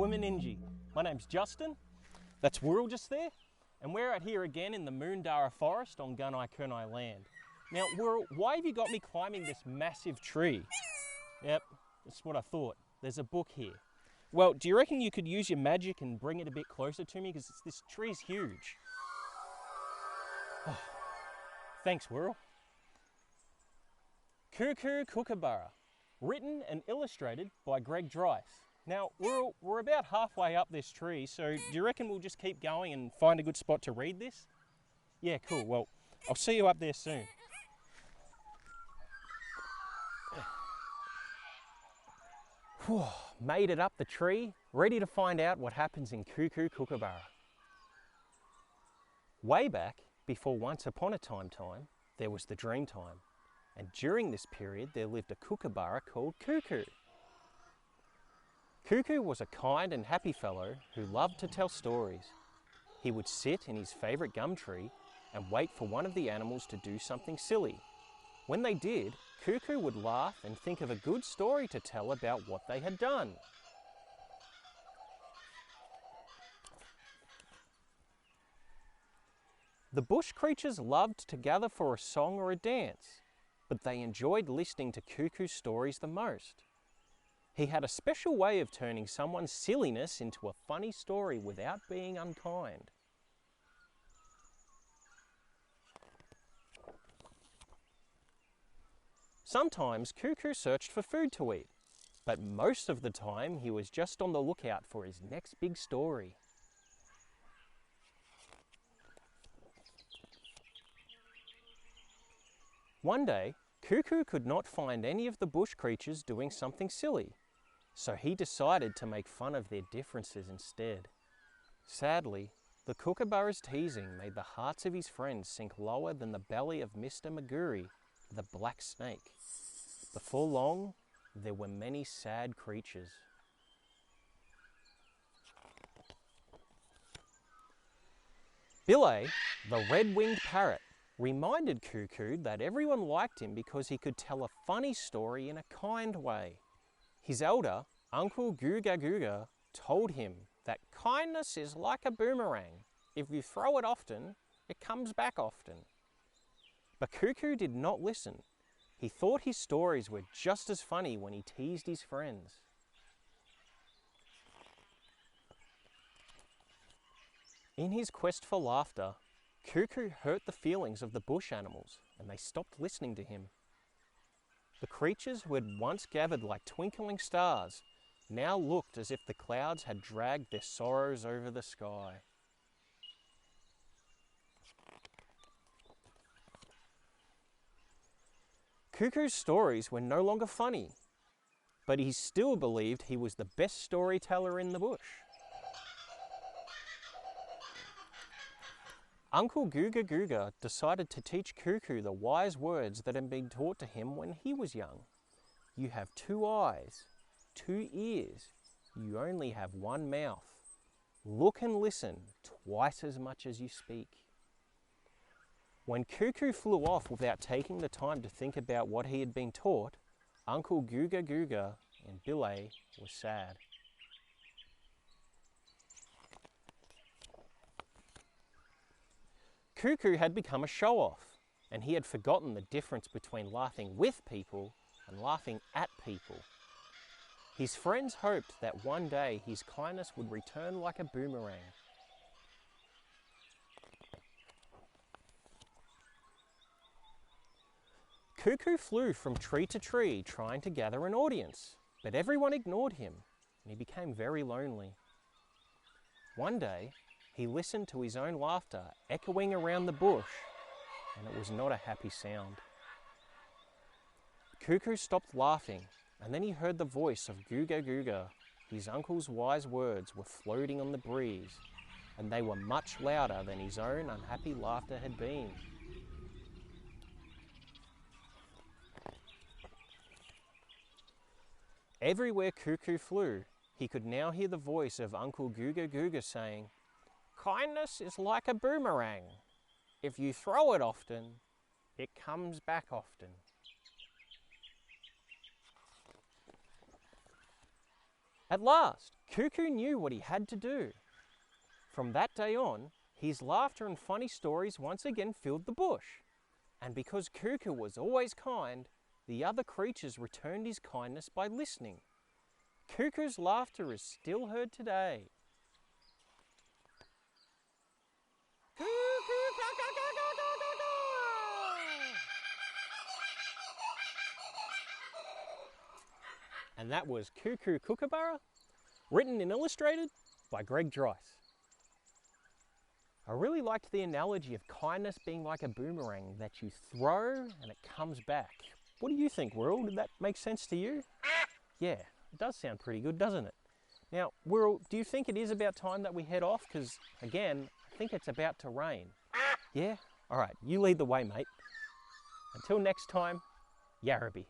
Woomaninji. My name's Justin, that's Wooyal just there, and we're out here again in the Moondara Forest on Gunai Kurnai land. Now Wooyal, why have you got me climbing this massive tree? Yep, that's what I thought. There's a book here. Well, do you reckon you could use your magic and bring it a bit closer to me? Because this tree's huge. Oh, thanks, Wooyal. Koo Koo Kookaburra, written and illustrated by Gregg Dreise. Now, we're about halfway up this tree, so do you reckon we'll just keep going and find a good spot to read this? Yeah, cool. Well, I'll see you up there soon. Whew, made it up the tree, ready to find out what happens in Koo Koo Kookaburra. Way back, before Once Upon a Time, there was the Dreamtime. And during this period, there lived a kookaburra called Kookoo. Kookoo was a kind and happy fellow who loved to tell stories. He would sit in his favourite gum tree and wait for one of the animals to do something silly. When they did, Kookoo would laugh and think of a good story to tell about what they had done. The bush creatures loved to gather for a song or a dance, but they enjoyed listening to Kookoo's stories the most. He had a special way of turning someone's silliness into a funny story without being unkind. Sometimes Kookoo searched for food to eat, but most of the time he was just on the lookout for his next big story. One day, Kookoo could not find any of the bush creatures doing something silly, so he decided to make fun of their differences instead. Sadly, the kookaburra's teasing made the hearts of his friends sink lower than the belly of Mr. Maguri, the black snake. Before long, there were many sad creatures. Billy, the red-winged parrot, reminded Kookoo that everyone liked him because he could tell a funny story in a kind way. His elder, Uncle Googa Googa, told him that kindness is like a boomerang. If you throw it often, it comes back often. But Kookoo did not listen. He thought his stories were just as funny when he teased his friends. In his quest for laughter, Kookoo hurt the feelings of the bush animals, and they stopped listening to him. The creatures who had once gathered like twinkling stars now looked as if the clouds had dragged their sorrows over the sky. Kookoo's stories were no longer funny, but he still believed he was the best storyteller in the bush. Uncle Googa Googa decided to teach Kookoo the wise words that had been taught to him when he was young. You have 2 eyes, 2 ears, you only have 1 mouth. Look and listen twice as much as you speak. When Kookoo flew off without taking the time to think about what he had been taught, Uncle Googa Googa and Billy were sad. Kookoo had become a show-off, and he had forgotten the difference between laughing with people and laughing at people. His friends hoped that one day his kindness would return like a boomerang. Kookoo flew from tree to tree trying to gather an audience, but everyone ignored him, and he became very lonely. One day, he listened to his own laughter echoing around the bush, and it was not a happy sound. Kookoo stopped laughing, and then he heard the voice of Googa Googa. His uncle's wise words were floating on the breeze, and they were much louder than his own unhappy laughter had been. Everywhere Kookoo flew, he could now hear the voice of Uncle Googa Googa saying, "Kindness is like a boomerang. If you throw it often, it comes back often." At last, Kookoo knew what he had to do. From that day on, his laughter and funny stories once again filled the bush. And because Kookoo was always kind, the other creatures returned his kindness by listening. Kookoo's laughter is still heard today. And that was Koo Koo Kookaburra, written and illustrated by Gregg Dreise. I really liked the analogy of kindness being like a boomerang that you throw and it comes back. What do you think, Wooyal? Did that make sense to you? Yeah, it does sound pretty good, doesn't it? Now, Wooyal, do you think it is about time that we head off? Because, again, I think it's about to rain. Yeah? All right, you lead the way, mate. Until next time, Yarrabee.